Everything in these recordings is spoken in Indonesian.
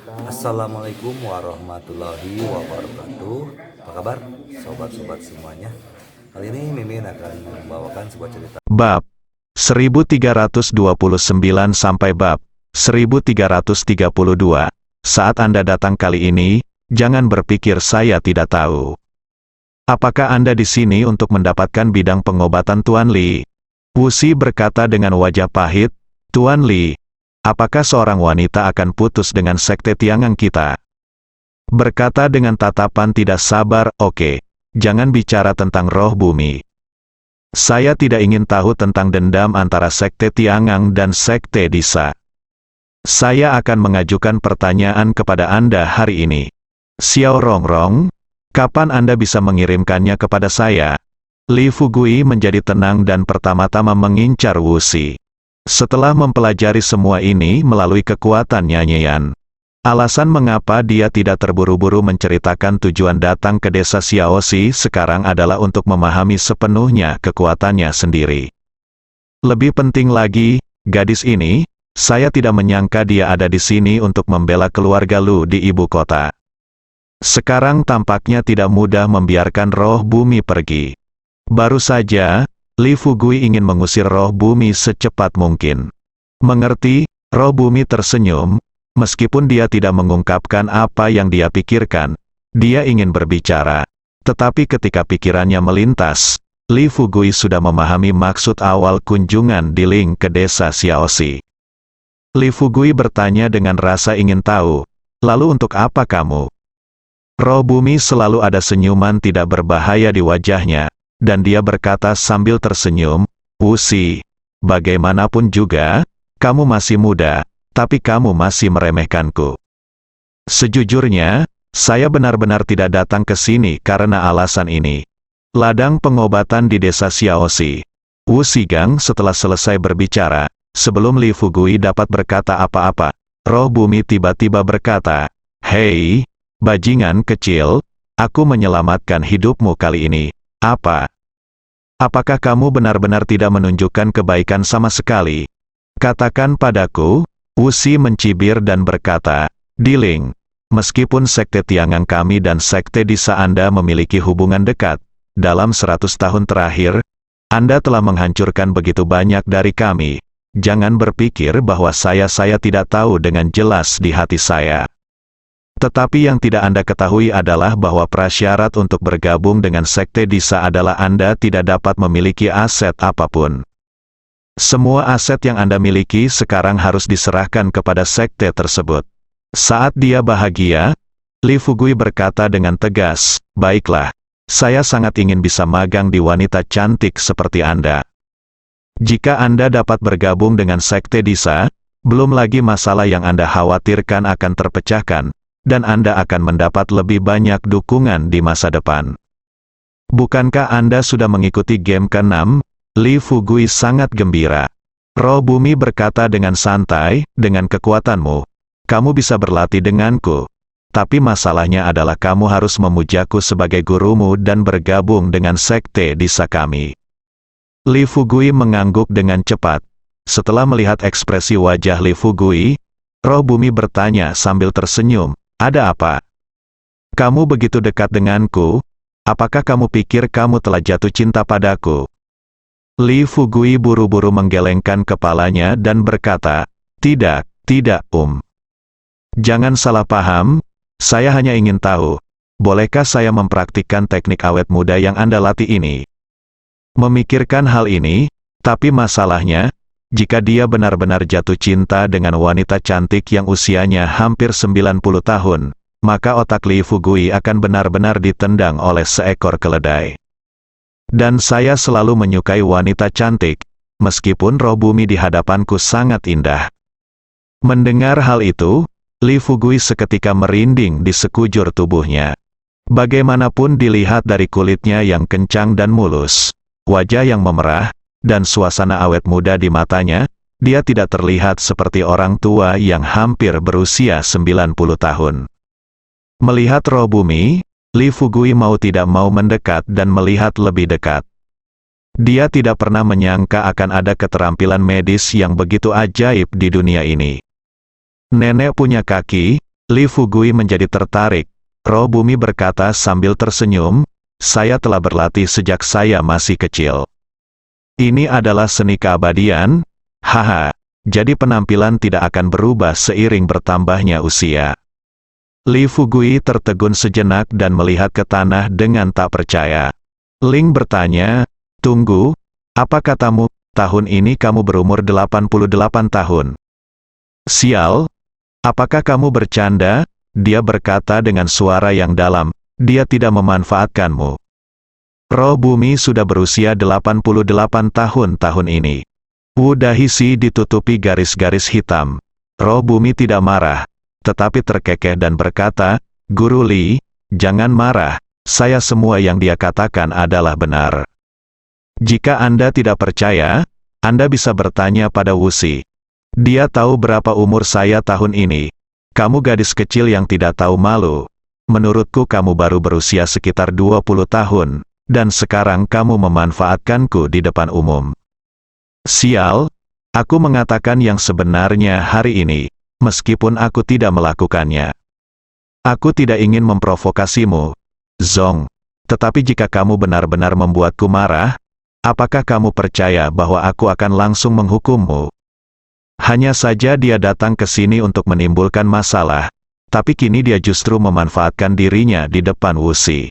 Assalamualaikum warahmatullahi wabarakatuh. Apa kabar sobat-sobat semuanya? Kali ini Mimin akan membawakan sebuah cerita. Bab 1329 sampai bab 1332. Saat Anda datang kali ini, jangan berpikir saya tidak tahu. Apakah Anda di sini untuk mendapatkan bidang pengobatan Tuan Li? Wusi berkata dengan wajah pahit, Tuan Li, apakah seorang wanita akan putus dengan sekte Tiangang kita? Berkata dengan tatapan tidak sabar, oke, jangan bicara tentang roh bumi. Saya tidak ingin tahu tentang dendam antara sekte Tiangang dan sekte Disa. Saya akan mengajukan pertanyaan kepada Anda hari ini. Xiao Rongrong, kapan Anda bisa mengirimkannya kepada saya? Li Fugui menjadi tenang dan pertama-tama mengincar Wusi. Setelah mempelajari semua ini melalui kekuatan nyanyian, alasan mengapa dia tidak terburu-buru menceritakan tujuan datang ke desa Xiaoxi sekarang adalah untuk memahami sepenuhnya kekuatannya sendiri. Lebih penting lagi, gadis ini, saya tidak menyangka dia ada di sini untuk membela keluarga Lu di ibu kota. Sekarang tampaknya tidak mudah membiarkan roh bumi pergi. Baru saja, Li Fugui ingin mengusir roh bumi secepat mungkin. Mengerti, roh bumi tersenyum, meskipun dia tidak mengungkapkan apa yang dia pikirkan. Dia ingin berbicara, tetapi ketika pikirannya melintas, Li Fugui sudah memahami maksud awal kunjungan di Ling ke desa Xiaoxi. Li Fugui bertanya dengan rasa ingin tahu, lalu untuk apa kamu? Roh bumi selalu ada senyuman tidak berbahaya di wajahnya, dan dia berkata sambil tersenyum, Wusi, bagaimanapun juga, kamu masih muda, tapi kamu masih meremehkanku. Sejujurnya, saya benar-benar tidak datang ke sini karena alasan ini. Ladang pengobatan di desa Xiaoxi. Wusi Gang setelah selesai berbicara, sebelum Li Fugui dapat berkata apa-apa, roh bumi tiba-tiba berkata, Hei, bajingan kecil, aku menyelamatkan hidupmu kali ini. Apa? Apakah kamu benar-benar tidak menunjukkan kebaikan sama sekali? Katakan padaku. Wusi mencibir dan berkata, Diling, meskipun sekte Tiangang kami dan sekte Disa Anda memiliki hubungan dekat, dalam 100 tahun terakhir, Anda telah menghancurkan begitu banyak dari kami. Jangan berpikir bahwa saya tidak tahu dengan jelas di hati saya. Tetapi yang tidak Anda ketahui adalah bahwa prasyarat untuk bergabung dengan sekte Disa adalah Anda tidak dapat memiliki aset apapun. Semua aset yang Anda miliki sekarang harus diserahkan kepada sekte tersebut. Saat dia bahagia, Li Fugui berkata dengan tegas, baiklah, saya sangat ingin bisa magang di wanita cantik seperti Anda. Jika Anda dapat bergabung dengan sekte Disa, belum lagi masalah yang Anda khawatirkan akan terpecahkan, dan Anda akan mendapat lebih banyak dukungan di masa depan. Bukankah Anda sudah mengikuti game ke-6? Li Fugui sangat gembira. Roh bumi berkata dengan santai, dengan kekuatanmu, kamu bisa berlatih denganku. Tapi masalahnya adalah kamu harus memujaku sebagai gurumu dan bergabung dengan sekte Disa kami. Li Fugui mengangguk dengan cepat. Setelah melihat ekspresi wajah Li Fugui, roh bumi bertanya sambil tersenyum, ada apa? Kamu begitu dekat denganku, apakah kamu pikir kamu telah jatuh cinta padaku? Li Fugui buru-buru menggelengkan kepalanya dan berkata, tidak, Jangan salah paham, saya hanya ingin tahu, bolehkah saya mempraktikkan teknik awet muda yang Anda latih ini? Memikirkan hal ini, tapi masalahnya, jika dia benar-benar jatuh cinta dengan wanita cantik yang usianya hampir 90 tahun, maka otak Li Fugui akan benar-benar ditendang oleh seekor keledai. Dan saya selalu menyukai wanita cantik, meskipun roh bumi di hadapanku sangat indah. Mendengar hal itu, Li Fugui seketika merinding di sekujur tubuhnya. Bagaimanapun dilihat dari kulitnya yang kencang dan mulus, wajah yang memerah, dan suasana awet muda di matanya, dia tidak terlihat seperti orang tua yang hampir berusia 90 tahun. Melihat roh bumi, Li Fugui mau tidak mau mendekat dan melihat lebih dekat. Dia tidak pernah menyangka akan ada keterampilan medis yang begitu ajaib di dunia ini. Nenek punya kaki, Li Fugui menjadi tertarik. Roh bumi berkata sambil tersenyum, saya telah berlatih sejak saya masih kecil. Ini adalah seni keabadian? Haha, jadi penampilan tidak akan berubah seiring bertambahnya usia. Li Fugui tertegun sejenak dan melihat ke tanah dengan tak percaya. Ling bertanya, tunggu, apa katamu, tahun ini kamu berumur 88 tahun? Sial, apakah kamu bercanda? Dia berkata dengan suara yang dalam, dia tidak memanfaatkanmu. Roh bumi sudah berusia 88 tahun ini. Wu Dahisi ditutupi garis-garis hitam. Roh bumi tidak marah, tetapi terkekeh dan berkata, Guru Li, jangan marah, saya semua yang dia katakan adalah benar. Jika Anda tidak percaya, Anda bisa bertanya pada Wusi. Dia tahu berapa umur saya tahun ini. Kamu gadis kecil yang tidak tahu malu. Menurutku kamu baru berusia sekitar 20 tahun. Dan sekarang kamu memanfaatkanku di depan umum. Sial, aku mengatakan yang sebenarnya hari ini, meskipun aku tidak melakukannya. Aku tidak ingin memprovokasimu, Zong. Tetapi jika kamu benar-benar membuatku marah, apakah kamu percaya bahwa aku akan langsung menghukummu? Hanya saja dia datang ke sini untuk menimbulkan masalah, tapi kini dia justru memanfaatkan dirinya di depan Wusi.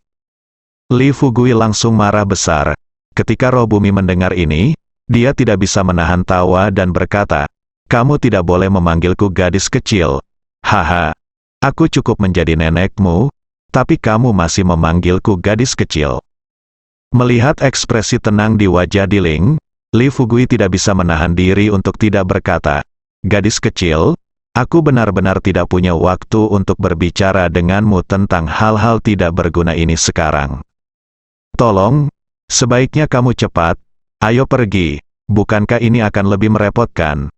Li Fugui langsung marah besar. Ketika roh bumi mendengar ini, dia tidak bisa menahan tawa dan berkata, kamu tidak boleh memanggilku gadis kecil. Haha, aku cukup menjadi nenekmu, tapi kamu masih memanggilku gadis kecil. Melihat ekspresi tenang di wajah Diling, Li Fugui tidak bisa menahan diri untuk tidak berkata, gadis kecil, aku benar-benar tidak punya waktu untuk berbicara denganmu tentang hal-hal tidak berguna ini sekarang. Tolong, sebaiknya kamu cepat, ayo pergi, bukankah ini akan lebih merepotkan?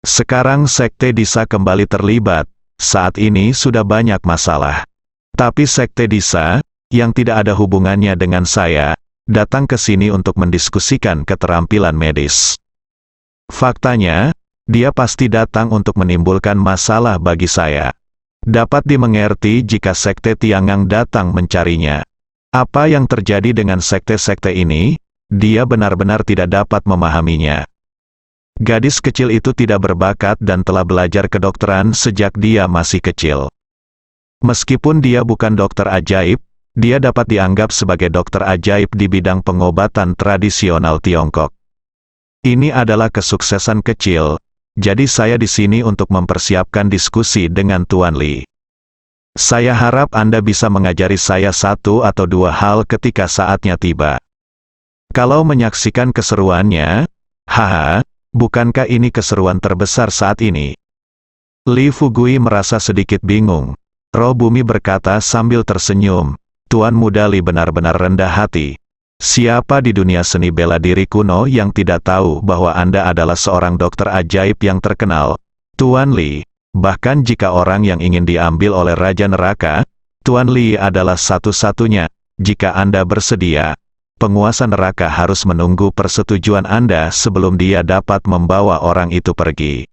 Sekarang Sekte Disa kembali terlibat, saat ini sudah banyak masalah. Tapi Sekte Disa, yang tidak ada hubungannya dengan saya, datang ke sini untuk mendiskusikan keterampilan medis. Faktanya, dia pasti datang untuk menimbulkan masalah bagi saya. Dapat dimengerti jika Sekte Tiangang datang mencarinya. Apa yang terjadi dengan sekte-sekte ini? Dia benar-benar tidak dapat memahaminya. Gadis kecil itu tidak berbakat dan telah belajar kedokteran sejak dia masih kecil. Meskipun dia bukan dokter ajaib, dia dapat dianggap sebagai dokter ajaib di bidang pengobatan tradisional Tiongkok. Ini adalah kesuksesan kecil, jadi saya di sini untuk mempersiapkan diskusi dengan Tuan Li. Saya harap Anda bisa mengajari saya satu atau dua hal ketika saatnya tiba. Kalau menyaksikan keseruannya, haha, bukankah ini keseruan terbesar saat ini? Li Fugui merasa sedikit bingung. Roh bumi berkata sambil tersenyum, Tuan Muda Li benar-benar rendah hati. Siapa di dunia seni bela diri kuno yang tidak tahu bahwa Anda adalah seorang dokter ajaib yang terkenal? Tuan Li. Bahkan jika orang yang ingin diambil oleh Raja Neraka, Tuan Li adalah satu-satunya. Jika Anda bersedia, penguasa neraka harus menunggu persetujuan Anda sebelum dia dapat membawa orang itu pergi.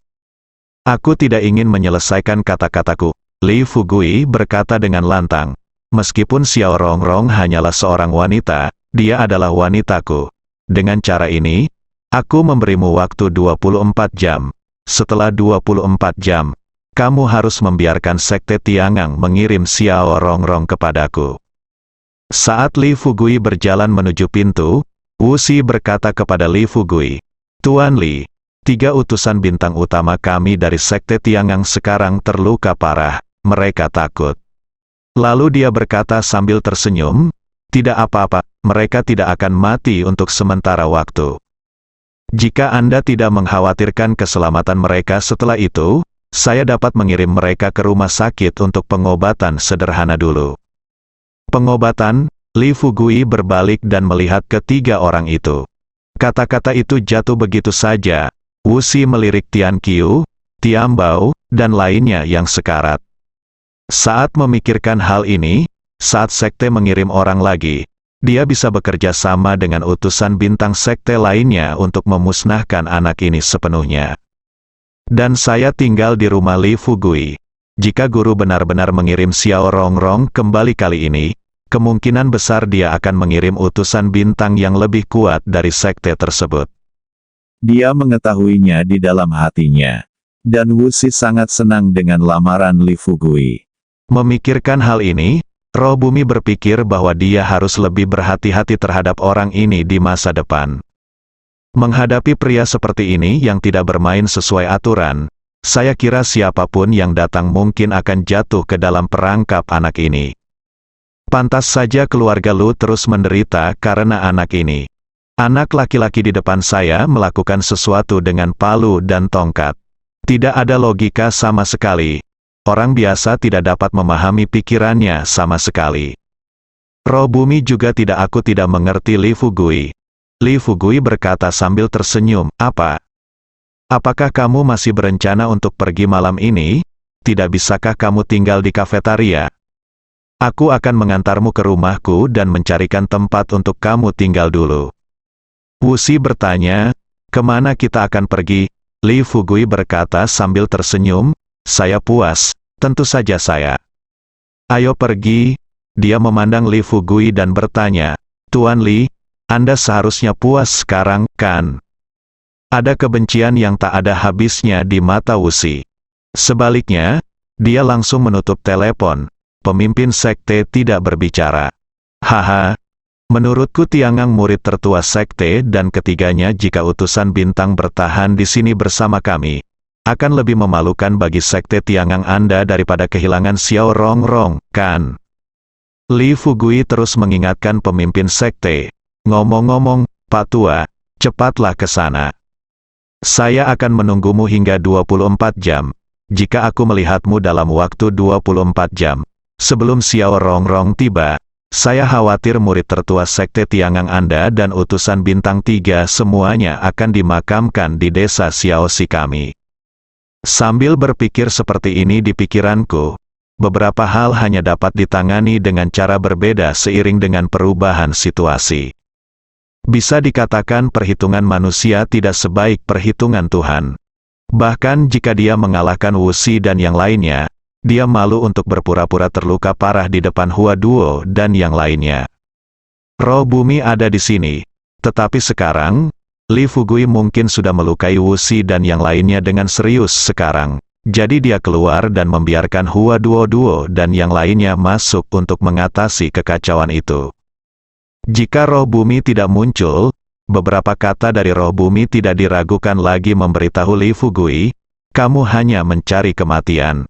Aku tidak ingin menyelesaikan kata-kataku, Li Fugui berkata dengan lantang. Meskipun Xiao Rongrong hanyalah seorang wanita, dia adalah wanitaku. Dengan cara ini, aku memberimu waktu 24 jam. Setelah 24 jam, kamu harus membiarkan Sekte Tiangang mengirim Xiao Rongrong kepadaku. Saat Li Fugui berjalan menuju pintu, Wusi berkata kepada Li Fugui, Tuan Li, 3 utusan bintang utama kami dari Sekte Tiangang sekarang terluka parah, mereka takut. Lalu dia berkata sambil tersenyum, tidak apa-apa, mereka tidak akan mati untuk sementara waktu. Jika Anda tidak mengkhawatirkan keselamatan mereka setelah itu, saya dapat mengirim mereka ke rumah sakit untuk pengobatan sederhana dulu. Pengobatan? Li Fugui berbalik dan melihat ketiga orang itu. Kata-kata itu jatuh begitu saja. Wusi melirik Tian Qiu, Tian Bao, dan lainnya yang sekarat. Saat memikirkan hal ini, saat sekte mengirim orang lagi, dia bisa bekerja sama dengan utusan bintang sekte lainnya untuk memusnahkan anak ini sepenuhnya. Dan saya tinggal di rumah Li Fugui. jika guru benar-benar mengirim Xiao Rongrong kembali kali ini, kemungkinan besar dia akan mengirim utusan bintang yang lebih kuat dari sekte tersebut. Dia mengetahuinya di dalam hatinya. Dan Wuxi sangat senang dengan lamaran Li Fugui. Memikirkan hal ini, roh bumi berpikir bahwa dia harus lebih berhati-hati terhadap orang ini di masa depan. Menghadapi pria seperti ini yang tidak bermain sesuai aturan, saya kira siapapun yang datang mungkin akan jatuh ke dalam perangkap anak ini. Pantas saja keluarga Lu terus menderita karena anak ini. Anak laki-laki di depan saya melakukan sesuatu dengan palu dan tongkat. Tidak ada logika sama sekali. Orang biasa tidak dapat memahami pikirannya sama sekali. Roh bumi juga aku tidak mengerti Li Fugui. Li Fugui berkata sambil tersenyum, "Apa? Apakah kamu masih berencana untuk pergi malam ini? Tidak bisakah kamu tinggal di kafetaria? Aku akan mengantarmu ke rumahku dan mencarikan tempat untuk kamu tinggal dulu." Wuxi bertanya, "Kemana kita akan pergi?" Li Fugui berkata sambil tersenyum, "Saya puas, tentu saja saya." "Ayo pergi." Dia memandang Li Fugui dan bertanya, "Tuan Li, Anda seharusnya puas sekarang, kan?" Ada kebencian yang tak ada habisnya di mata Wuxi. Sebaliknya, dia langsung menutup telepon. Pemimpin sekte tidak berbicara. "Haha, menurutku Tiangang murid tertua sekte dan ketiganya jika utusan bintang bertahan di sini bersama kami, akan lebih memalukan bagi sekte Tiangang Anda daripada kehilangan Xiao Rongrong, kan?" Li Fugui terus mengingatkan pemimpin sekte. "Ngomong-ngomong, Pak Tua, cepatlah ke sana. Saya akan menunggumu hingga 24 jam. Jika aku melihatmu dalam waktu 24 jam, sebelum Xiao Rongrong tiba, saya khawatir murid tertua sekte Tiangang Anda dan utusan bintang 3 semuanya akan dimakamkan di desa Xiaoxi kami." Sambil berpikir seperti ini di pikiranku, beberapa hal hanya dapat ditangani dengan cara berbeda seiring dengan perubahan situasi. Bisa dikatakan perhitungan manusia tidak sebaik perhitungan Tuhan. Bahkan jika dia mengalahkan Wuxi dan yang lainnya, dia malu untuk berpura-pura terluka parah di depan Hua Duo dan yang lainnya. Roh bumi ada di sini, tetapi sekarang, Li Fugui mungkin sudah melukai Wuxi dan yang lainnya dengan serius sekarang. Jadi dia keluar dan membiarkan Hua Duo dan yang lainnya masuk untuk mengatasi kekacauan itu. Jika roh bumi tidak muncul, beberapa kata dari roh bumi tidak diragukan lagi memberitahu Li Fugui, "Kamu hanya mencari kematian."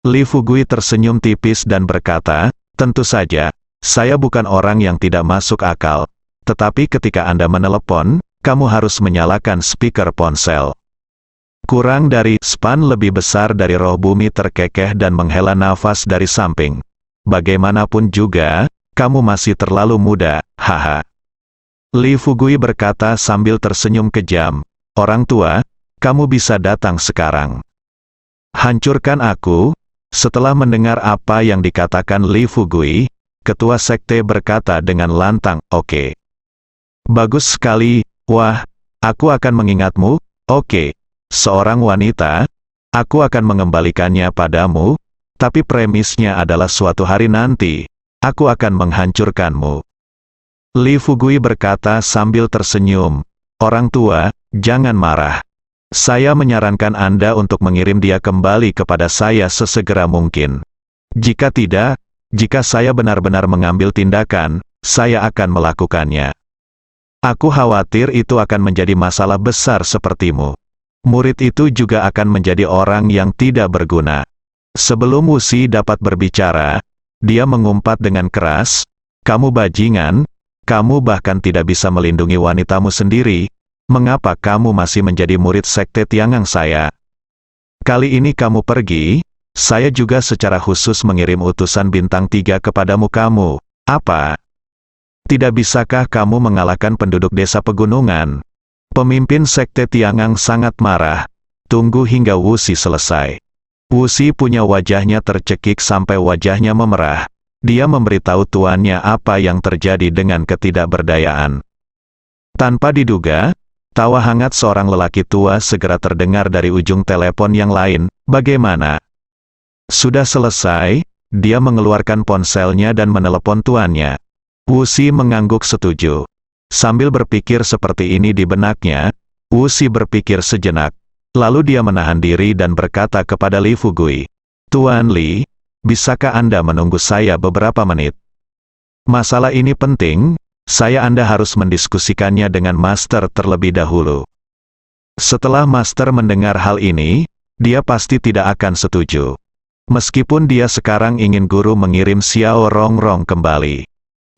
Li Fugui tersenyum tipis dan berkata, "Tentu saja, saya bukan orang yang tidak masuk akal, tetapi ketika Anda menelepon, kamu harus menyalakan speaker ponsel." Kurang dari span lebih besar dari roh bumi terkekeh dan menghela nafas dari samping. "Bagaimanapun juga, kamu masih terlalu muda, haha." Li Fugui berkata sambil tersenyum kejam, "Orang tua, kamu bisa datang sekarang. Hancurkan aku." Setelah mendengar apa yang dikatakan Li Fugui, ketua sekte berkata dengan lantang, "Oke. Bagus sekali, wah, aku akan mengingatmu, oke. Seorang wanita, aku akan mengembalikannya padamu, tapi premisnya adalah suatu hari nanti, aku akan menghancurkanmu." Li Fugui berkata sambil tersenyum, "Orang tua, jangan marah. Saya menyarankan Anda untuk mengirim dia kembali kepada saya sesegera mungkin. Jika tidak, jika saya benar-benar mengambil tindakan, saya akan melakukannya. Aku khawatir itu akan menjadi masalah besar sepertimu. Murid itu juga akan menjadi orang yang tidak berguna." Sebelum Wuxi dapat berbicara, dia mengumpat dengan keras, "Kamu bajingan, kamu bahkan tidak bisa melindungi wanitamu sendiri. Mengapa kamu masih menjadi murid sekte Tiangang saya? Kali ini kamu pergi, saya juga secara khusus mengirim utusan bintang 3 kepadamu kamu. Apa? Tidak bisakah kamu mengalahkan penduduk desa pegunungan?" Pemimpin sekte Tiangang sangat marah. Tunggu hingga Wuxi selesai. Wuxi punya wajahnya tercekik sampai wajahnya memerah. Dia memberitahu tuannya apa yang terjadi dengan ketidakberdayaan. Tanpa diduga, tawa hangat seorang lelaki tua segera terdengar dari ujung telepon yang lain. "Bagaimana? Sudah selesai, dia mengeluarkan ponselnya dan menelepon tuannya. Wuxi mengangguk setuju. Sambil berpikir seperti ini di benaknya, Wuxi berpikir sejenak. Lalu dia menahan diri dan berkata kepada Li Fugui, "Tuan Li, bisakah Anda menunggu saya beberapa menit? Masalah ini penting, Anda harus mendiskusikannya dengan Master terlebih dahulu." Setelah Master mendengar hal ini, dia pasti tidak akan setuju. Meskipun dia sekarang ingin guru mengirim Xiao Rongrong kembali.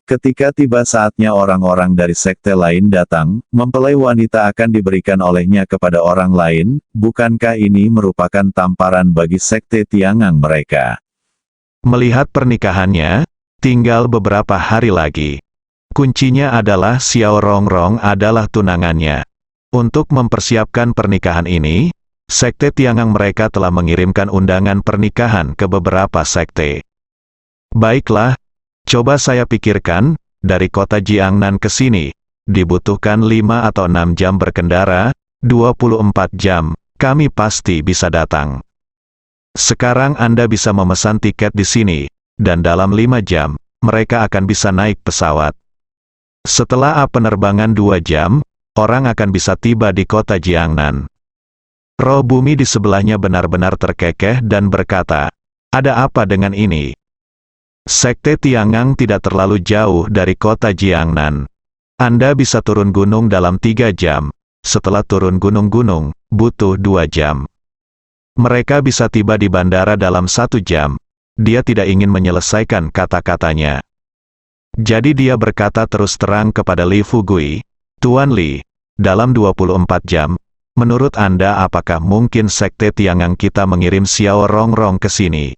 Ketika tiba saatnya orang-orang dari sekte lain datang, mempelai wanita akan diberikan olehnya kepada orang lain, bukankah ini merupakan tamparan bagi sekte Tiangang mereka? Melihat pernikahannya, tinggal beberapa hari lagi. Kuncinya adalah Xiao Rongrong adalah tunangannya. Untuk mempersiapkan pernikahan ini, sekte Tiangang mereka telah mengirimkan undangan pernikahan ke beberapa sekte. Baiklah, coba saya pikirkan, dari kota Jiangnan ke sini, dibutuhkan 5 atau 6 jam berkendara, 24 jam, kami pasti bisa datang. Sekarang Anda bisa memesan tiket di sini, dan dalam 5 jam, mereka akan bisa naik pesawat. Setelah penerbangan 2 jam, orang akan bisa tiba di kota Jiangnan. Roh bumi di sebelahnya benar-benar terkekeh dan berkata, "Ada apa dengan ini? Sekte Tiangang tidak terlalu jauh dari kota Jiangnan. Anda bisa turun gunung dalam 3 jam, setelah turun gunung-gunung, butuh 2 jam. Mereka bisa tiba di bandara dalam 1 jam. Dia tidak ingin menyelesaikan kata-katanya. Jadi dia berkata terus terang kepada Li Fugui, "Tuan Li, dalam 24 jam, menurut Anda apakah mungkin sekte Tiangang kita mengirim Xiao Rongrong ke sini?"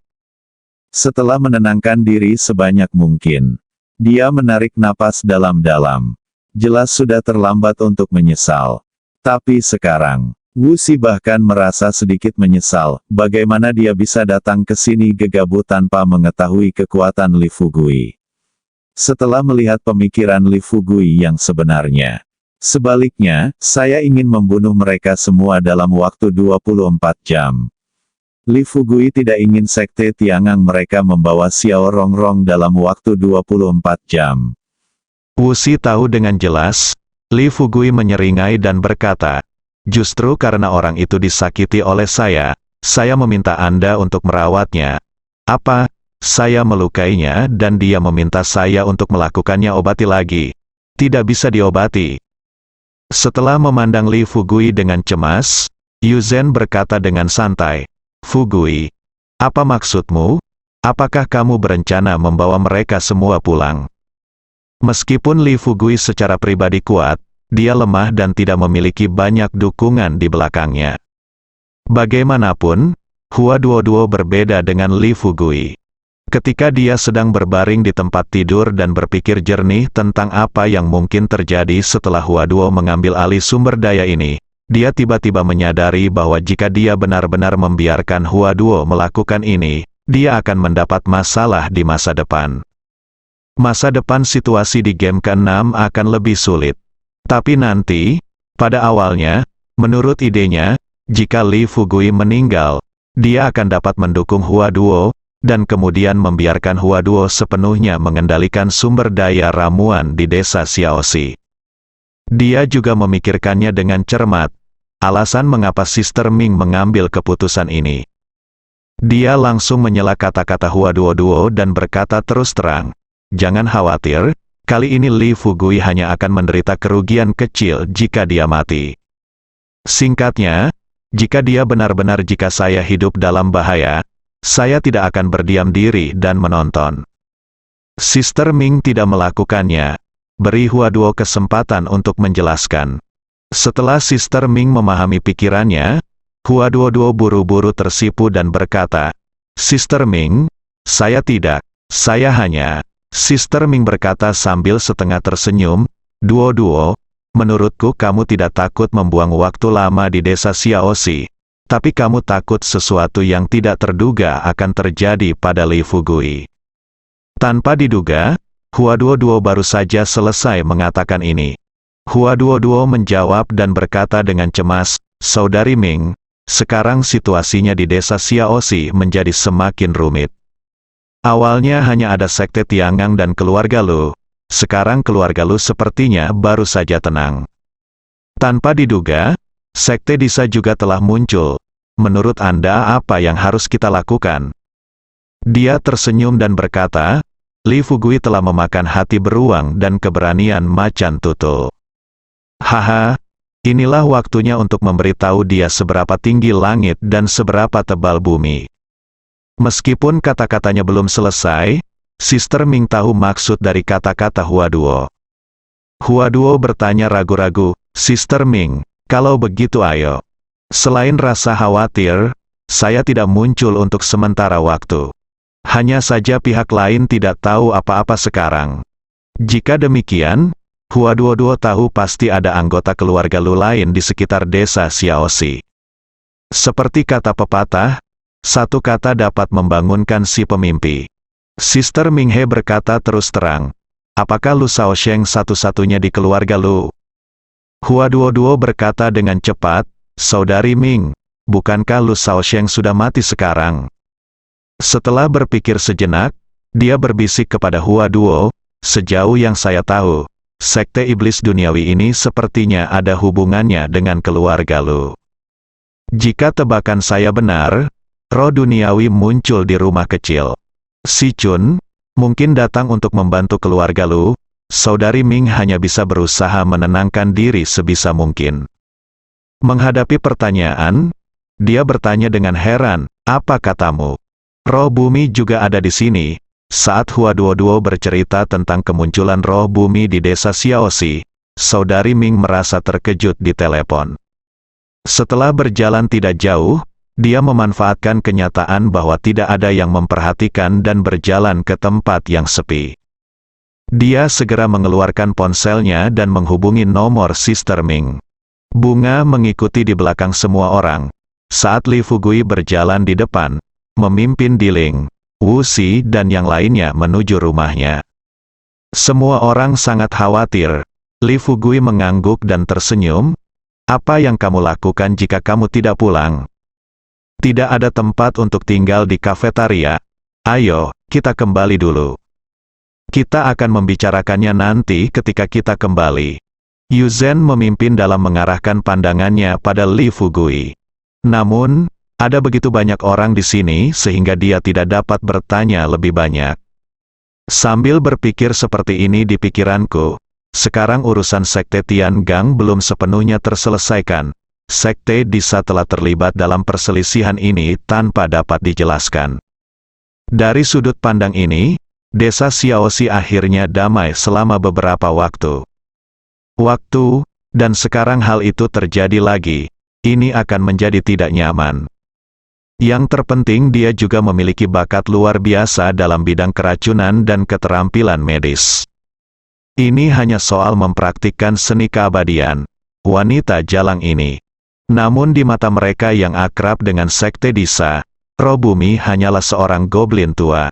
Setelah menenangkan diri sebanyak mungkin, dia menarik napas dalam-dalam. Jelas sudah terlambat untuk menyesal. Tapi sekarang, Wuxi bahkan merasa sedikit menyesal, bagaimana dia bisa datang ke sini gegabah tanpa mengetahui kekuatan Li Fugui. Setelah melihat pemikiran Li Fugui yang sebenarnya. Sebaliknya, saya ingin membunuh mereka semua dalam waktu 24 jam. Li Fugui tidak ingin sekte Tiangang mereka membawa Xiao Rongrong dalam waktu 24 jam. Wuxi tahu dengan jelas, Li Fugui menyeringai dan berkata, "Justru karena orang itu disakiti oleh saya meminta Anda untuk merawatnya. Apa? Saya melukainya dan dia meminta saya untuk melakukannya obati lagi. Tidak bisa diobati." Setelah memandang Li Fugui dengan cemas, Yu Zhen berkata dengan santai, "Fugui, apa maksudmu? Apakah kamu berencana membawa mereka semua pulang?" Meskipun Li Fugui secara pribadi kuat, dia lemah dan tidak memiliki banyak dukungan di belakangnya. Bagaimanapun, Hua Duo berbeda dengan Li Fugui. Ketika dia sedang berbaring di tempat tidur dan berpikir jernih tentang apa yang mungkin terjadi setelah Hua Duo mengambil alih sumber daya ini, dia tiba-tiba menyadari bahwa jika dia benar-benar membiarkan Hua Duo melakukan ini, dia akan mendapat masalah di masa depan. Masa depan situasi di game ke-6 akan lebih sulit. Tapi nanti, pada awalnya, menurut idenya, jika Li Fugui meninggal, dia akan dapat mendukung Hua Duo, dan kemudian membiarkan Hua Duo sepenuhnya mengendalikan sumber daya ramuan di desa Xiaoxi. Dia juga memikirkannya dengan cermat, alasan mengapa Sister Ming mengambil keputusan ini. Dia langsung menyela kata-kata Hua Duo dan berkata terus terang, "Jangan khawatir, kali ini Li Fugui hanya akan menderita kerugian kecil jika dia mati. Singkatnya, jika saya hidup dalam bahaya, saya tidak akan berdiam diri dan menonton." Sister Ming tidak melakukannya. Beri Hua Duo kesempatan untuk menjelaskan. Setelah Sister Ming memahami pikirannya, Hua Duo buru-buru tersipu dan berkata, "Sister Ming, saya tidak, saya hanya..." Sister Ming berkata sambil setengah tersenyum, Duo, menurutku kamu tidak takut membuang waktu lama di desa Xiaoxi. Tapi kamu takut sesuatu yang tidak terduga akan terjadi pada Li Fugui." Tanpa diduga, Hua Duo baru saja selesai mengatakan ini. Hua Duo menjawab dan berkata dengan cemas, "Saudari Ming, sekarang situasinya di desa Xiaoxi menjadi semakin rumit. Awalnya hanya ada sekte Tiangang dan keluarga Lu, sekarang keluarga Lu sepertinya baru saja tenang. Tanpa diduga, sekte Disa juga telah muncul. Menurut Anda apa yang harus kita lakukan? Dia tersenyum dan berkata, Li Fugui telah memakan hati beruang dan keberanian macan tutul. Haha, inilah waktunya untuk memberitahu dia seberapa tinggi langit dan seberapa tebal bumi. Meskipun kata-katanya belum selesai, Sister Ming tahu maksud dari kata-kata Huaduo. Huaduo bertanya ragu-ragu, Sister Ming, kalau begitu ayo. Selain rasa khawatir, saya tidak muncul untuk sementara waktu. Hanya saja pihak lain tidak tahu apa-apa sekarang. Jika demikian, Huaduo tahu pasti ada anggota keluarga Lu lain di sekitar desa Xiaoxi. Seperti kata pepatah, satu kata dapat membangunkan si pemimpi. Sister Minghe berkata terus terang, apakah Lu Shaosheng satu-satunya di keluarga Lu? Huaduo berkata dengan cepat, Saudari Ming, bukankah Lu Shaosheng sudah mati sekarang? Setelah berpikir sejenak, dia berbisik kepada Huaduo, sejauh yang saya tahu, sekte iblis duniawi ini sepertinya ada hubungannya dengan keluarga Lu. Jika tebakan saya benar, roh duniawi muncul di rumah kecil. Si Chun, mungkin datang untuk membantu keluarga Lu. Saudari Ming hanya bisa berusaha menenangkan diri sebisa mungkin. Menghadapi pertanyaan, dia bertanya dengan heran, apa katamu? Roh bumi juga ada di sini. Saat Huaduo bercerita tentang kemunculan roh bumi di desa Xiaoxi, Saudari Ming merasa terkejut di telepon. Setelah berjalan tidak jauh, dia memanfaatkan kenyataan bahwa tidak ada yang memperhatikan dan berjalan ke tempat yang sepi. Dia segera mengeluarkan ponselnya dan menghubungi nomor Sister Ming. Bunga mengikuti di belakang semua orang. Saat Li Fugui berjalan di depan, memimpin Diling, Wuxi dan yang lainnya menuju rumahnya. Semua orang sangat khawatir. Li Fugui mengangguk dan tersenyum. Apa yang kamu lakukan jika kamu tidak pulang? Tidak ada tempat untuk tinggal di kafetaria. Ayo, kita kembali dulu. Kita akan membicarakannya nanti ketika kita kembali. Yu Zhen memimpin dalam mengarahkan pandangannya pada Li Fugui. Namun, ada begitu banyak orang di sini sehingga dia tidak dapat bertanya lebih banyak. Sambil berpikir seperti ini di pikiranku, sekarang urusan sekte Tiangang belum sepenuhnya terselesaikan. Sekte Disa telah terlibat dalam perselisihan ini tanpa dapat dijelaskan. Dari sudut pandang ini, desa Xiaoxi akhirnya damai selama beberapa waktu. Dan sekarang hal itu terjadi lagi. Ini akan menjadi tidak nyaman. Yang terpenting dia juga memiliki bakat luar biasa dalam bidang keracunan dan keterampilan medis. Ini hanya soal mempraktikkan seni keabadian. Wanita jalang ini. Namun di mata mereka yang akrab dengan sekte Disa, roh bumi hanyalah seorang goblin tua.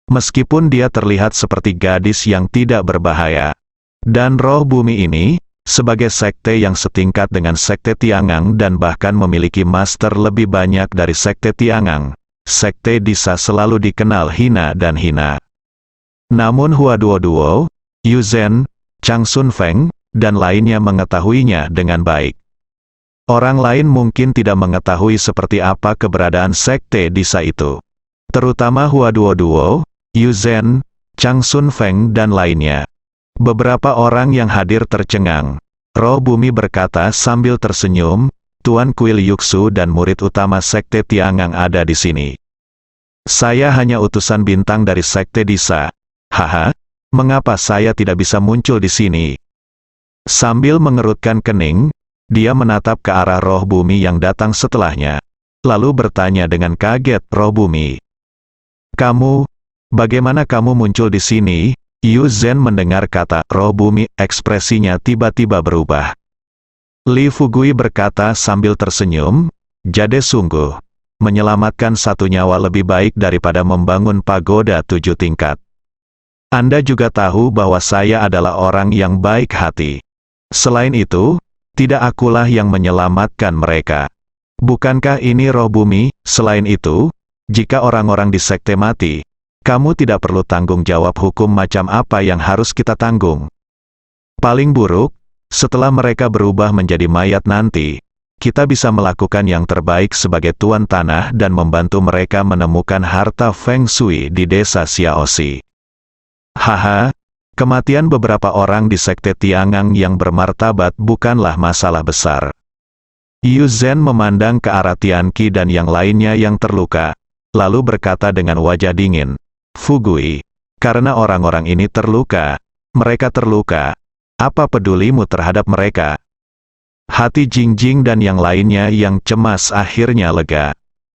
Meskipun dia terlihat seperti gadis yang tidak berbahaya. Dan roh bumi ini, sebagai sekte yang setingkat dengan sekte Tiangang dan bahkan memiliki master lebih banyak dari sekte Tiangang, sekte Disa selalu dikenal hina dan hina. Namun Huaduo, Yu Zhen, Chang Sun Feng, dan lainnya mengetahuinya dengan baik. Orang lain mungkin tidak mengetahui seperti apa keberadaan sekte Disa itu. Terutama Huaduo, Yu Zhen, Chang Sun Feng dan lainnya. Beberapa orang yang hadir tercengang. Roh bumi berkata sambil tersenyum, Tuan Kuil Yuxu dan murid utama sekte Tiangang ada di sini. Saya hanya utusan bintang dari sekte Disa. Haha, mengapa saya tidak bisa muncul di sini? Sambil mengerutkan kening, dia menatap ke arah roh bumi yang datang setelahnya. Lalu bertanya dengan kaget roh bumi. Bagaimana kamu muncul di sini? Yu Zhen mendengar kata roh bumi, ekspresinya tiba-tiba berubah. Li Fugui berkata sambil tersenyum, jade sungguh. Menyelamatkan satu nyawa lebih baik daripada membangun pagoda 7 tingkat. Anda juga tahu bahwa saya adalah orang yang baik hati. Selain itu, tidak akulah yang menyelamatkan mereka. Bukankah ini roh bumi? Selain itu, jika orang-orang di sekte mati, kamu tidak perlu tanggung jawab hukum macam apa yang harus kita tanggung. Paling buruk, setelah mereka berubah menjadi mayat nanti, kita bisa melakukan yang terbaik sebagai tuan tanah dan membantu mereka menemukan harta Feng Shui di desa Xiaoxi. Haha, kematian beberapa orang di sekte Tiangang yang bermartabat bukanlah masalah besar. Yu Zhen memandang ke arah Tianqi dan yang lainnya yang terluka, lalu berkata dengan wajah dingin, Fugui, karena orang-orang ini terluka, mereka terluka, apa pedulimu terhadap mereka? Hati Jingjing dan yang lainnya yang cemas akhirnya lega.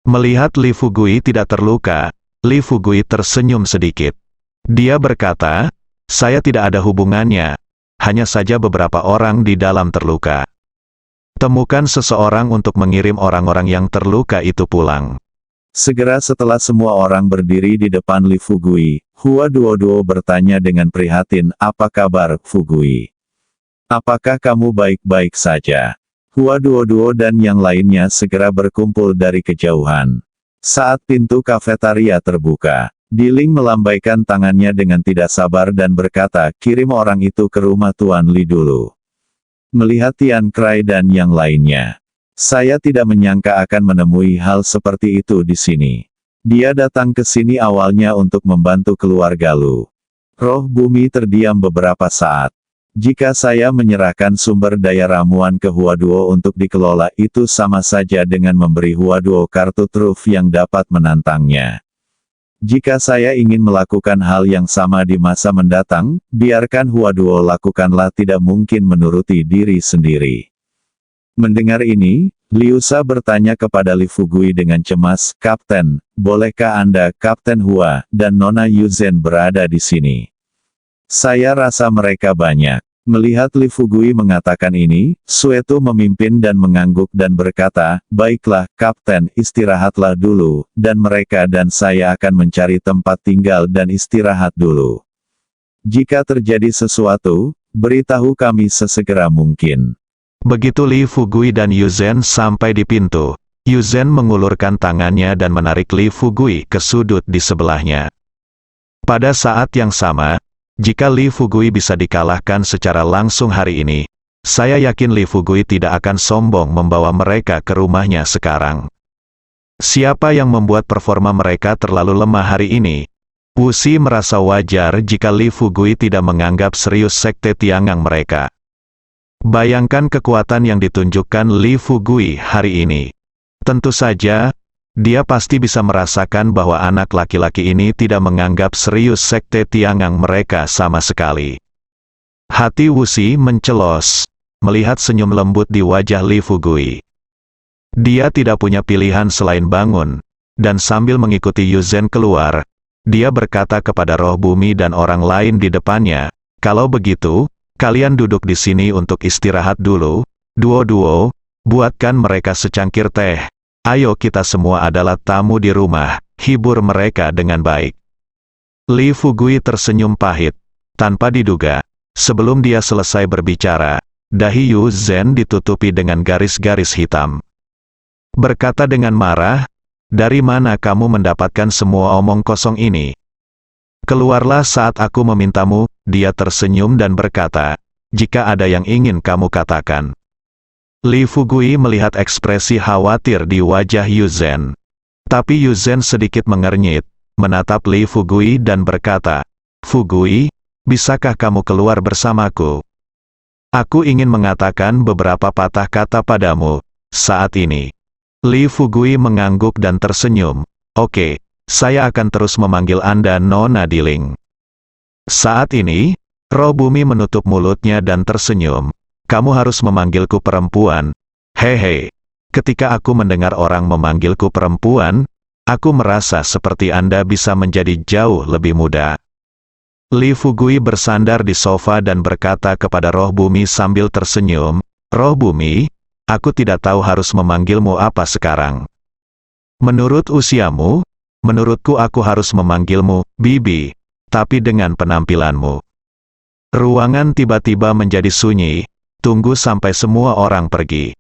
Melihat Li Fugui tidak terluka, Li Fugui tersenyum sedikit. Dia berkata, saya tidak ada hubungannya, hanya saja beberapa orang di dalam terluka. Temukan seseorang untuk mengirim orang-orang yang terluka itu pulang. Segera setelah semua orang berdiri di depan Li Fugui, Hua Duoduo bertanya dengan prihatin, apa kabar, Fugui? Apakah kamu baik-baik saja? Hua Duoduo dan yang lainnya segera berkumpul dari kejauhan. Saat pintu kafetaria terbuka, Diling melambaikan tangannya dengan tidak sabar dan berkata, kirim orang itu ke rumah Tuan Li dulu. Melihat Tian Krai dan yang lainnya, saya tidak menyangka akan menemui hal seperti itu di sini. Dia datang ke sini awalnya untuk membantu keluarga Lu. Roh bumi terdiam beberapa saat. Jika saya menyerahkan sumber daya ramuan ke Huaduo untuk dikelola itu sama saja dengan memberi Huaduo kartu truf yang dapat menantangnya. Jika saya ingin melakukan hal yang sama di masa mendatang, biarkan Huaduo lakukanlah, tidak mungkin menuruti diri sendiri. Mendengar ini, Liu Sha bertanya kepada Li Fugui dengan cemas, Kapten, bolehkah Anda, Kapten Hua, dan Nona Yu Zhen berada di sini? Saya rasa mereka banyak. Melihat Li Fugui mengatakan ini, Sueto memimpin dan mengangguk dan berkata, baiklah, Kapten, istirahatlah dulu, dan mereka dan saya akan mencari tempat tinggal dan istirahat dulu. Jika terjadi sesuatu, beritahu kami sesegera mungkin. Begitu Li Fugui dan Yu Zhen sampai di pintu, Yu Zhen mengulurkan tangannya dan menarik Li Fugui ke sudut di sebelahnya. Pada saat yang sama, jika Li Fugui bisa dikalahkan secara langsung hari ini, saya yakin Li Fugui tidak akan sombong membawa mereka ke rumahnya sekarang. Siapa yang membuat performa mereka terlalu lemah hari ini? Wu Xi merasa wajar jika Li Fugui tidak menganggap serius sekte Tiangang mereka. Bayangkan kekuatan yang ditunjukkan Li Fugui hari ini. Tentu saja, dia pasti bisa merasakan bahwa anak laki-laki ini tidak menganggap serius sekte Tiangang mereka sama sekali. Hati Wu Xi mencelos, melihat senyum lembut di wajah Li Fugui. Dia tidak punya pilihan selain bangun, dan sambil mengikuti Yu Zhen keluar, dia berkata kepada roh bumi dan orang lain di depannya, kalau begitu, kalian duduk di sini untuk istirahat dulu, Duo-duo, buatkan mereka secangkir teh. Ayo kita semua adalah tamu di rumah, hibur mereka dengan baik. Li Fugui tersenyum pahit, tanpa diduga, sebelum dia selesai berbicara, dahi Yu Zhen ditutupi dengan garis-garis hitam. Berkata dengan marah, dari mana kamu mendapatkan semua omong kosong ini? Keluarlah saat aku memintamu, dia tersenyum dan berkata, jika ada yang ingin kamu katakan. Li Fugui melihat ekspresi khawatir di wajah Yu Zhen. Tapi Yu Zhen sedikit mengernyit, menatap Li Fugui dan berkata, Fugui, bisakah kamu keluar bersamaku? Aku ingin mengatakan beberapa patah kata padamu, saat ini. Li Fugui mengangguk dan tersenyum. Oke, saya akan terus memanggil Anda Nona Diling. Saat ini, roh bumi menutup mulutnya dan tersenyum. Kamu harus memanggilku perempuan. Hehe. Ketika aku mendengar orang memanggilku perempuan, aku merasa seperti Anda bisa menjadi jauh lebih muda. Li Fugui bersandar di sofa dan berkata kepada roh bumi sambil tersenyum, roh bumi, aku tidak tahu harus memanggilmu apa sekarang. Menurut usiamu, menurutku aku harus memanggilmu Bibi, tapi dengan penampilanmu. Ruangan tiba-tiba menjadi sunyi. Tunggu sampai semua orang pergi.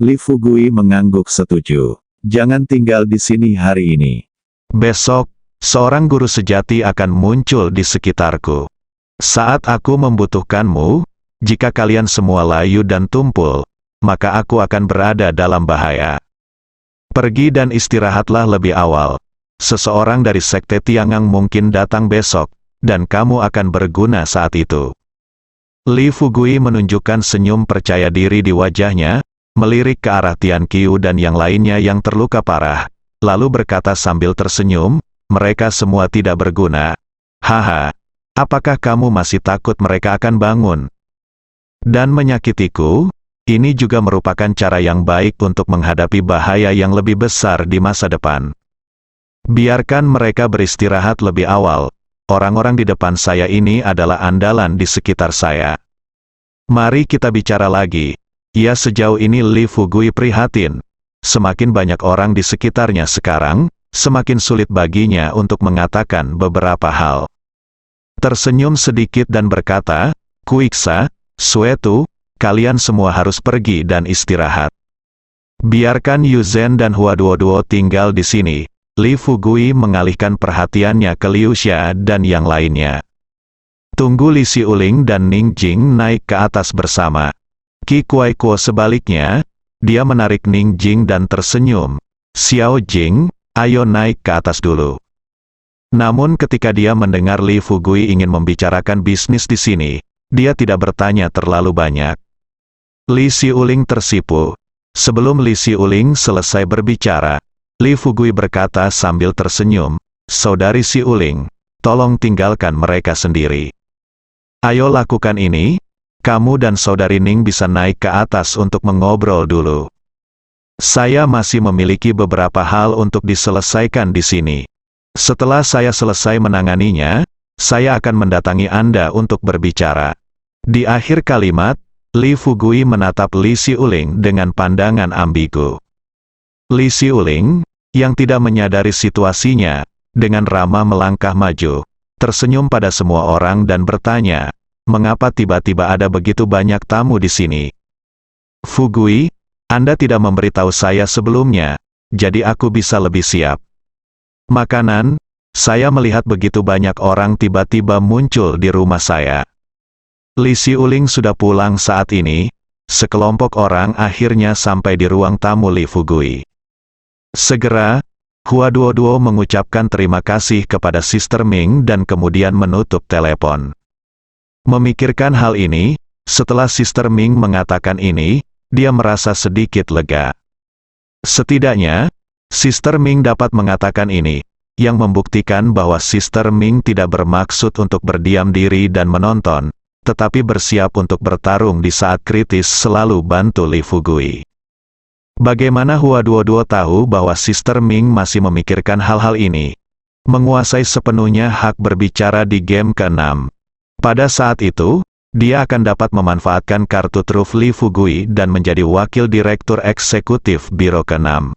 Li Fugui mengangguk setuju. Jangan tinggal di sini hari ini. Besok, seorang guru sejati akan muncul di sekitarku. Saat aku membutuhkanmu, jika kalian semua layu dan tumpul, maka aku akan berada dalam bahaya. Pergi dan istirahatlah lebih awal. Seseorang dari sekte Tiangang mungkin datang besok, dan kamu akan berguna saat itu. Li Fugui menunjukkan senyum percaya diri di wajahnya, melirik ke arah Tian Qiu dan yang lainnya yang terluka parah, lalu berkata sambil tersenyum, mereka semua tidak berguna. Haha, apakah kamu masih takut mereka akan bangun dan menyakitiku? Ini juga merupakan cara yang baik untuk menghadapi bahaya yang lebih besar di masa depan. Biarkan mereka beristirahat lebih awal. Orang-orang di depan saya ini adalah andalan di sekitar saya. Mari kita bicara lagi. Ya, sejauh ini Li Fugui prihatin. Semakin banyak orang di sekitarnya sekarang, semakin sulit baginya untuk mengatakan beberapa hal. Tersenyum sedikit dan berkata, Kuiksa, Suetu, kalian semua harus pergi dan istirahat. Biarkan Yu Zhen dan Hua Duo tinggal di sini. Li Fugui mengalihkan perhatiannya ke Liu Xia dan yang lainnya. Tunggu Li Xiuling dan Ning Jing naik ke atas bersama. Qi Kuaikuo sebaliknya, dia menarik Ning Jing dan tersenyum. Xiao Jing, ayo naik ke atas dulu. Namun ketika dia mendengar Li Fugui ingin membicarakan bisnis di sini, dia tidak bertanya terlalu banyak. Li Xiuling tersipu. Sebelum Li Xiuling selesai berbicara, Li Fugui berkata sambil tersenyum, Saudari Xiuling, tolong tinggalkan mereka sendiri. Ayo lakukan ini, kamu dan Saudari Ning bisa naik ke atas untuk mengobrol dulu. Saya masih memiliki beberapa hal untuk diselesaikan di sini. Setelah saya selesai menanganinya, saya akan mendatangi Anda untuk berbicara. Di akhir kalimat, Li Fugui menatap Li Xiuling dengan pandangan ambigu. Li Xiuling, yang tidak menyadari situasinya, dengan ramah melangkah maju, tersenyum pada semua orang dan bertanya, mengapa tiba-tiba ada begitu banyak tamu di sini? Fugui, Anda tidak memberitahu saya sebelumnya, jadi aku bisa lebih siap. Makanan, saya melihat begitu banyak orang tiba-tiba muncul di rumah saya. Li Xiuling sudah pulang saat ini, sekelompok orang akhirnya sampai di ruang tamu Li Fugui. Segera, Hua Duo mengucapkan terima kasih kepada Sister Ming dan kemudian menutup telepon. Memikirkan hal ini, setelah Sister Ming mengatakan ini, dia merasa sedikit lega. Setidaknya, Sister Ming dapat mengatakan ini, yang membuktikan bahwa Sister Ming tidak bermaksud untuk berdiam diri dan menonton, tetapi bersiap untuk bertarung di saat kritis selalu bantu Li Fugui. Bagaimana Hua Duo tahu bahwa Sister Ming masih memikirkan hal-hal ini? Menguasai sepenuhnya hak berbicara di game ke-6. Pada saat itu, dia akan dapat memanfaatkan kartu truf Li Fugui dan menjadi wakil direktur eksekutif Biro ke-6.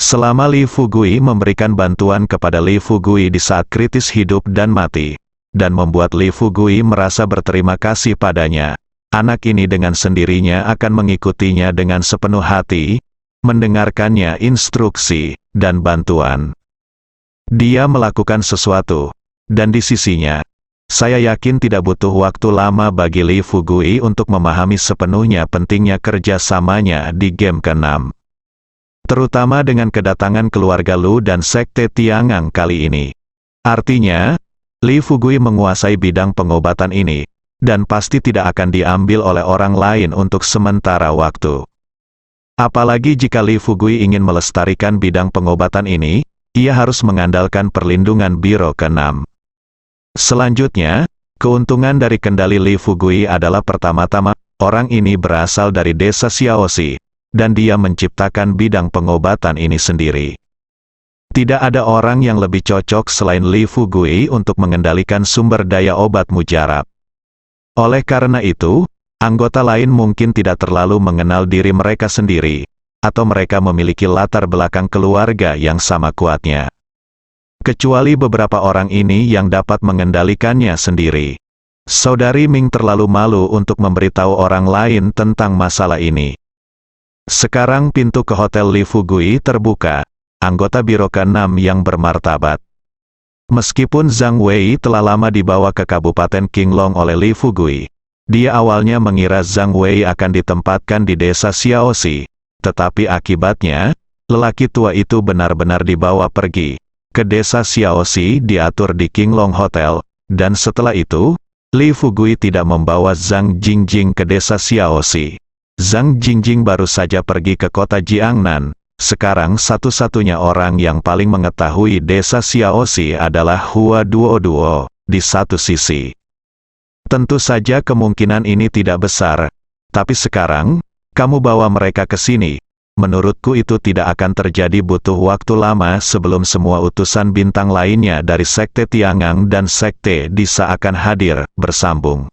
Selama Li Fugui memberikan bantuan kepada Li Fugui di saat kritis hidup dan mati, dan membuat Li Fugui merasa berterima kasih padanya, anak ini dengan sendirinya akan mengikutinya dengan sepenuh hati, mendengarkannya instruksi dan bantuan. Dia melakukan sesuatu, dan di sisinya, saya yakin tidak butuh waktu lama bagi Li Fugui untuk memahami sepenuhnya pentingnya kerjasamanya di game ke-6. Terutama dengan kedatangan keluarga Lu dan sekte Tiangang kali ini. Artinya, Li Fugui menguasai bidang pengobatan ini, dan pasti tidak akan diambil oleh orang lain untuk sementara waktu. Apalagi jika Li Fugui ingin melestarikan bidang pengobatan ini, ia harus mengandalkan perlindungan Biro ke-6. Selanjutnya, keuntungan dari kendali Li Fugui adalah pertama-tama, orang ini berasal dari desa Xiaoxi, dan dia menciptakan bidang pengobatan ini sendiri. Tidak ada orang yang lebih cocok selain Li Fugui untuk mengendalikan sumber daya obat mujarab. Oleh karena itu, anggota lain mungkin tidak terlalu mengenal diri mereka sendiri, atau mereka memiliki latar belakang keluarga yang sama kuatnya. Kecuali beberapa orang ini yang dapat mengendalikannya sendiri. Saudari Ming terlalu malu untuk memberitahu orang lain tentang masalah ini. Sekarang pintu ke Hotel Li Fugui terbuka. Anggota Biro ke-6 yang bermartabat. Meskipun Zhang Wei telah lama dibawa ke Kabupaten Qinglong oleh Li Fugui, dia awalnya mengira Zhang Wei akan ditempatkan di desa Xiaoxi. Tetapi akibatnya, lelaki tua itu benar-benar dibawa pergi ke desa Xiaoxi diatur di Qinglong Hotel, dan setelah itu, Li Fugui tidak membawa Zhang Jingjing ke desa Xiaoxi. Zhang Jingjing baru saja pergi ke kota Jiangnan. Sekarang satu-satunya orang yang paling mengetahui desa Xiaoxi adalah Hua Duoduo, di satu sisi. Tentu saja kemungkinan ini tidak besar, tapi sekarang, kamu bawa mereka ke sini. Menurutku itu tidak akan terjadi, butuh waktu lama sebelum semua utusan bintang lainnya dari Sekte Tiangang dan Sekte Disa akan hadir, bersambung.